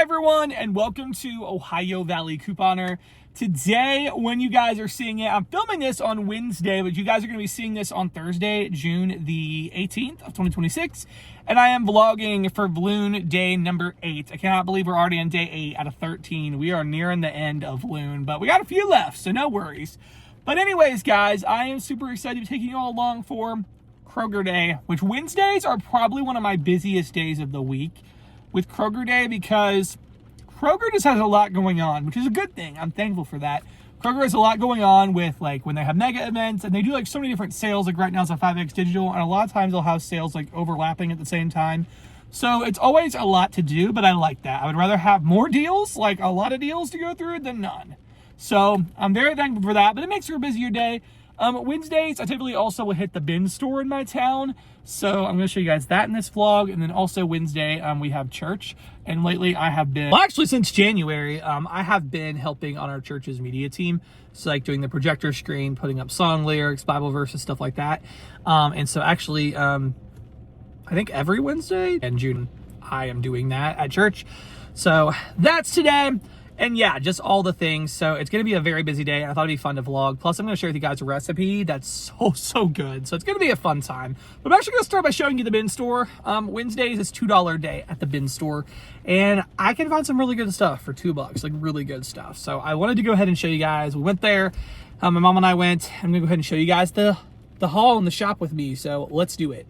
everyone, and welcome to Ohio Valley Couponer. Today, when you guys are seeing it, I'm filming this on Wednesday, but you guys are going to be seeing this on Thursday, June the 18th of 2026, and I am vlogging for Vlune day number 8. I cannot believe we're already on day 8 out of 13. We are nearing the end of Vlune, but we got a few left, so no worries. But anyways, guys, I am super excited to be taking you all along for Kroger Day, which Wednesdays are probably one of my busiest days of the week with Kroger Day, because Kroger just has a lot going on, which is a good thing. I'm thankful for that. Kroger has a lot going on with, like, when they have mega events, and they do like so many different sales. Like right now it's a 5X digital, and a lot of times they'll have sales like overlapping at the same time. So it's always a lot to do, but I like that. I would rather have more deals, like a lot of deals to go through, than none. So I'm very thankful for that, but it makes for a busier day. Wednesdays, I typically also will hit the bin store in my town. So I'm going to show you guys that in this vlog. And then also Wednesday, we have church. And lately I have been, well, actually since January, I have been helping on our church's media team. So like doing the projector screen, putting up song lyrics, Bible verses, stuff like that. And so actually, I think every Wednesday in June, I am doing that at church. So that's today. And yeah, just all the things. So it's going to be a very busy day. I thought it'd be fun to vlog. Plus, I'm going to share with you guys a recipe that's so good. So it's going to be a fun time. But I'm actually going to start by showing you the bin store. Wednesdays is $2 a day at the bin store. And I can find some really good stuff for $2, like really good stuff. So I wanted to go ahead and show you guys. We went there. My mom and I went. I'm going to go ahead and show you guys the haul and the shop with me. So let's do it.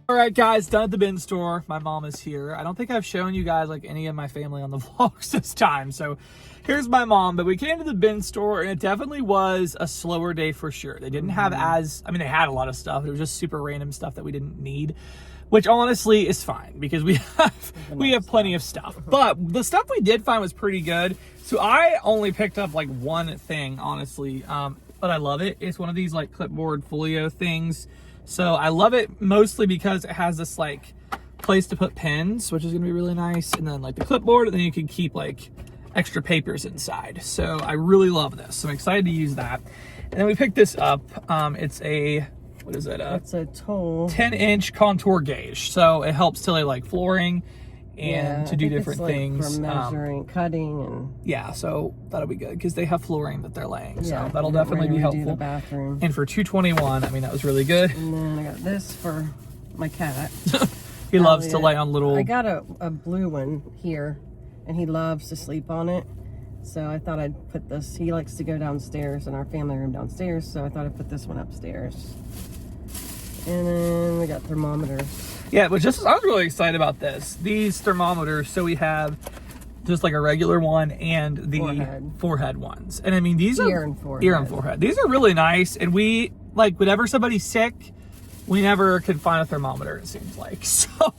All right, guys, done at the bin store. My mom is here. I don't think I've shown you guys like any of my family on the vlogs this time. So here's my mom, but we came to the bin store and it definitely was a slower day for sure. They didn't have they had a lot of stuff. It was just super random stuff that we didn't need, which honestly is fine because we have plenty of stuff. But the stuff we did find was pretty good. So I only picked up like one thing, honestly, but I love it. It's one of these like clipboard folio things. So I love it mostly because it has this like place to put pens, which is gonna be really nice. And then like the clipboard, and then you can keep like extra papers inside. So I really love this. So I'm excited to use that. And then we picked this up. It's a, what is it? It's a 10-inch contour gauge. So it helps to lay like flooring and to do different things. For measuring, cutting, and yeah, so that'll be good because they have flooring that they're laying. Yeah, so that'll definitely be helpful. The bathroom. And for $2.21, I mean, that was really good. And then I got this for my cat. He loves to lay on little. I got a blue one here, and he loves to sleep on it. So I thought I'd put this. He likes to go downstairs in our family room downstairs. So I thought I'd put this one upstairs. And then we got thermometers. Yeah, but just I was really excited about this. These thermometers, so we have just like a regular one and the forehead ones. And I mean, these are ear and forehead. These are really nice. And we, like, whenever somebody's sick, we never can find a thermometer, it seems like. So,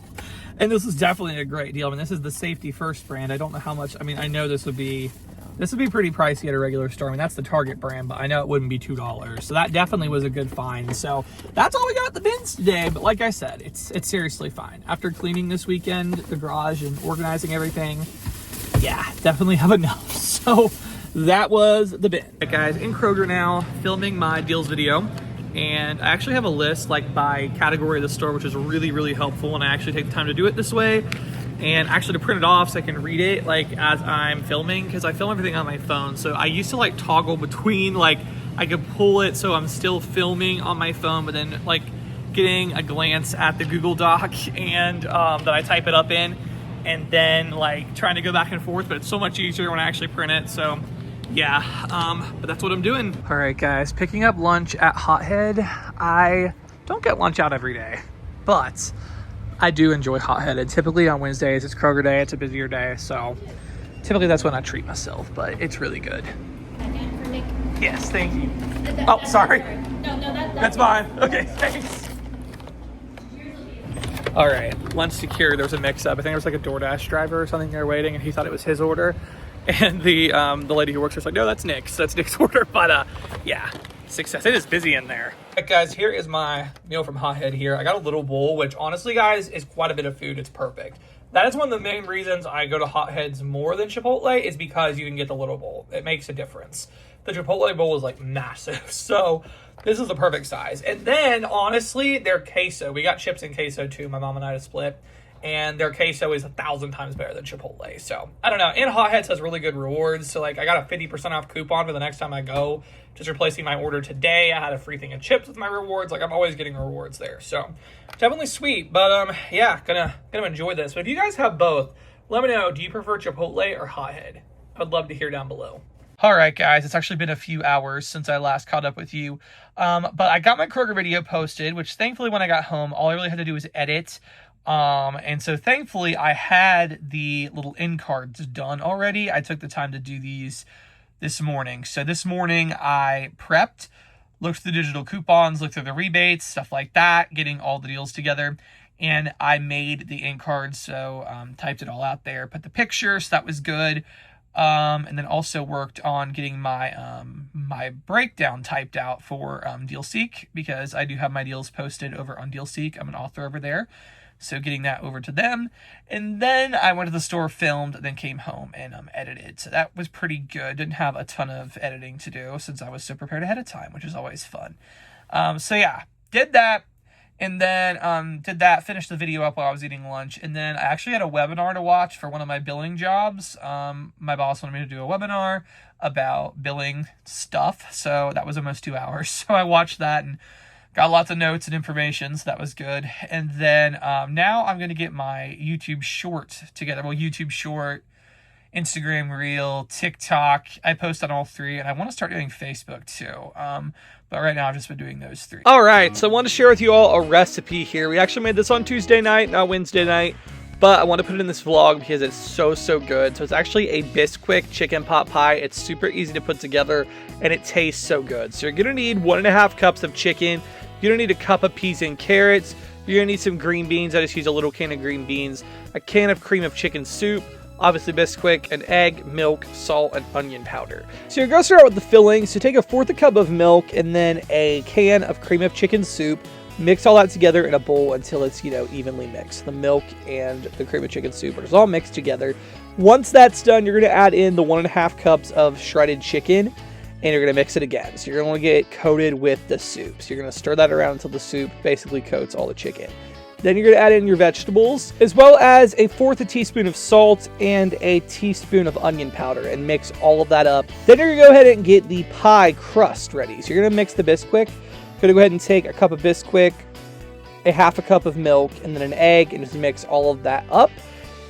and this is definitely a great deal. I mean, this is the Safety First brand. I don't know how much, I mean, I know this would be pretty pricey at a regular store. I mean, that's the Target brand, but I know it wouldn't be $2. So that definitely was a good find. So that's all we got at the bins today. But like I said, it's seriously fine. After cleaning this weekend, the garage, and organizing everything, yeah, definitely have enough. So that was the bin. All right, guys, in Kroger now, filming my deals video. And I actually have a list like by category of the store, which is really, really helpful. And I actually take the time to do it this way. And actually to print it off so I can read it like as I'm filming, because I film everything on my phone. So I used to like toggle between, like I could pull it so I'm still filming on my phone, but then like getting a glance at the Google Doc and that I type it up in, and then like trying to go back and forth. But it's so much easier when I actually print it. So yeah, but that's what I'm doing. All right, guys, picking up lunch at Hothead. I don't get lunch out every day, but I do enjoy Hothead. And typically on Wednesdays, it's Kroger Day. It's a busier day, so typically that's when I treat myself, but it's really good. Yes, thank you. Oh, sorry. No, That's fine. Okay, thanks. All right, lunch secure. There was a mix-up. I think there was like a DoorDash driver or something there waiting, and he thought it was his order. And the lady who works there was like, no, that's Nick's. That's Nick's order. But yeah, success. It is busy in there. All right, guys, here is my meal from Hothead here. I got a little bowl, which honestly, guys, is quite a bit of food. It's perfect. That is one of the main reasons I go to Hotheads more than Chipotle, is because you can get the little bowl. It makes a difference. The Chipotle bowl is like massive. So this is the perfect size. And then honestly, their queso, we got chips and queso too. My mom and I had a split, and their queso is 1,000 times better than Chipotle. So I don't know. And Hotheads has really good rewards. So like I got a 50% off coupon for the next time I go, just replacing my order today. I had a free thing of chips with my rewards. Like I'm always getting rewards there. So definitely sweet. But yeah, gonna enjoy this. But if you guys have both, let me know. Do you prefer Chipotle or Hothead? I'd love to hear down below. All right, guys, it's actually been a few hours since I last caught up with you, but I got my Kroger video posted, which thankfully when I got home, all I really had to do was edit, and so thankfully I had the little end cards done already. I took the time to do these this morning. So this morning I prepped, looked through the digital coupons, looked through the rebates, stuff like that, getting all the deals together, and I made the end cards, so typed it all out there, put the pictures, so that was good. And then also worked on getting my my breakdown typed out for DealSeek, because I do have my deals posted over on DealSeek. I'm an author over there, so getting that over to them. And then I went to the store, filmed, then came home and edited. So that was pretty good. Didn't have a ton of editing to do since I was so prepared ahead of time, which is always fun. So yeah, did that. And then finished the video up while I was eating lunch. And then I actually had a webinar to watch for one of my billing jobs. My boss wanted me to do a webinar about billing stuff. So that was almost 2 hours. So I watched that and got lots of notes and information. So that was good. And then now I'm going to get my YouTube short together. Well, YouTube short, Instagram Reel, TikTok. I post on all three, and I want to start doing Facebook too. But right now I've just been doing those three. All right, so I want to share with you all a recipe here. We actually made this on Tuesday night, not Wednesday night, but I want to put it in this vlog because it's so good. So it's actually a Bisquick chicken pot pie. It's super easy to put together, and it tastes so good. So you're gonna need 1.5 cups of chicken. You're gonna need a cup of peas and carrots. You're gonna need some green beans. I just use a little can of green beans, a can of cream of chicken soup, obviously Bisquick, an egg, milk, salt, and onion powder. So you're gonna start out with the filling. So take 1/4 cup of milk and then a can of cream of chicken soup. Mix all that together in a bowl until it's, evenly mixed. The milk and the cream of chicken soup are all mixed together. Once that's done, you're gonna add in the 1.5 cups of shredded chicken, and you're gonna mix it again. So you're gonna get it coated with the soup. So you're gonna stir that around until the soup basically coats all the chicken. Then you're going to add in your vegetables, as well as 1/4 teaspoon of salt and a teaspoon of onion powder, and mix all of that up. Then you're going to go ahead and get the pie crust ready. So you're going to mix the Bisquick. You're going to go ahead and take a cup of Bisquick, 1/2 cup of milk, and then an egg, and just mix all of that up.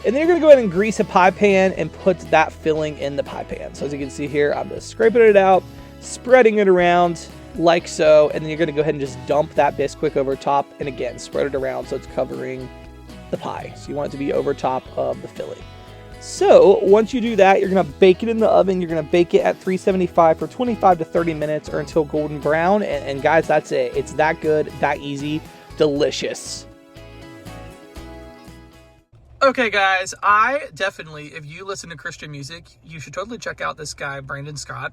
And then you're going to go ahead and grease a pie pan and put that filling in the pie pan. So as you can see here, I'm just scraping it out, spreading it around, like so, and then you're going to go ahead and just dump that Bisquick over top, and again spread it around so it's covering the pie. So you want it to be over top of the filling. So once you do that, you're going to bake it in the oven. You're going to bake it at 375 for 25 to 30 minutes or until golden brown, and guys, that's it. It's that good, that easy, delicious. Okay, guys, I definitely, if you listen to Christian music, you should totally check out this guy, Brandon Scott.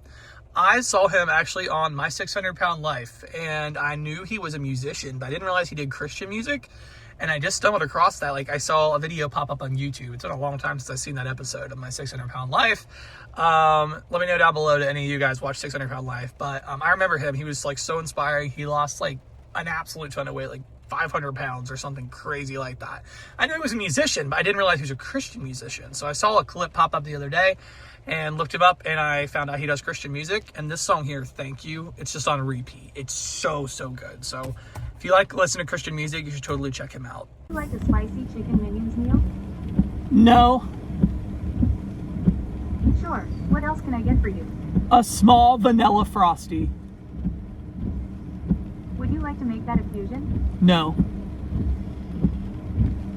I saw him actually on My 600-Pound Life, and I knew he was a musician, but I didn't realize he did Christian music, and I just stumbled across that. Like, I saw a video pop up on YouTube. It's been a long time since I've seen that episode of My 600-Pound Life. Let me know down below, do any of you guys watch 600-Pound Life? But I remember him. He was, like, so inspiring. He lost, like, an absolute ton of weight, like 500 pounds or something crazy like that. I knew he was a musician, but I didn't realize he was a Christian musician. So I saw a clip pop up the other day and looked him up, and I found out he does Christian music. And this song here, Thank You, it's just on repeat. It's so good. So if you like listening to Christian music, you should totally check him out. You like a spicy chicken minions meal? No. Sure. What else can I get for you? A small vanilla frosty. Would you like to make that a fusion? No.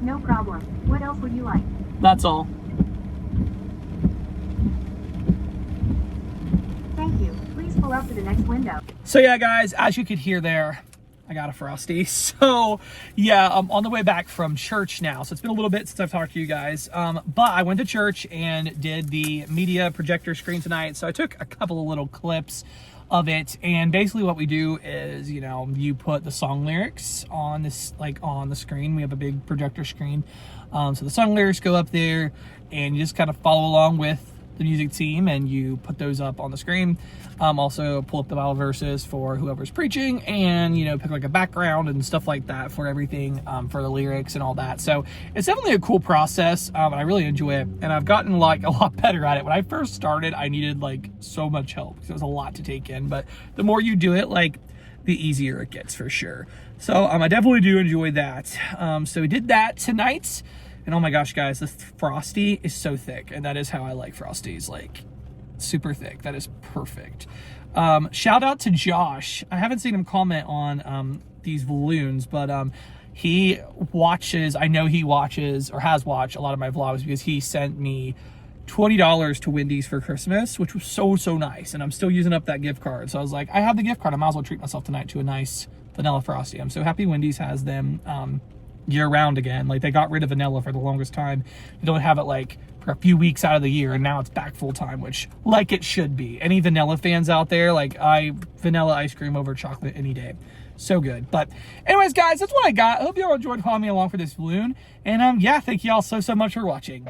No problem. What else would you like? That's all. Thank you. Please pull up to the next window. So yeah, guys, as you could hear there, I got a Frosty. So yeah, I'm on the way back from church now. So it's been a little bit since I've talked to you guys. But I went to church and did the media projector screen tonight. So I took a couple of little clips of it, and basically what we do is, you know, you put the song lyrics on this, like on the screen. We have a big projector screen, so the song lyrics go up there, and you just kind of follow along with the music team, and you put those up on the screen. Also pull up the Bible verses for whoever's preaching, and, you know, pick like a background and stuff like that for everything, for the lyrics and all that. So it's definitely a cool process, and I really enjoy it, and I've gotten like a lot better at it. When I first started, I needed like so much help because it was a lot to take in, but the more you do it, like the easier it gets for sure. So I definitely do enjoy that. So we did that tonight. And oh my gosh, guys, this Frosty is so thick. And that is how I like Frosties, like super thick. That is perfect. Shout out to Josh. I haven't seen him comment on these Vlunes, but he watches, I know he watches or has watched a lot of my vlogs because he sent me $20 to Wendy's for Christmas, which was so nice. And I'm still using up that gift card. So I was like, I have the gift card. I might as well treat myself tonight to a nice vanilla Frosty. I'm so happy Wendy's has them year round again. Like, they got rid of vanilla for the longest time. They don't have it like for a few weeks out of the year, and now it's back full time, which like it should be. Any vanilla fans out there, like, vanilla ice cream over chocolate any day. So good. But anyways, guys, that's what I got. I hope you all enjoyed following me along for this Vlune. And yeah, thank you all so much for watching.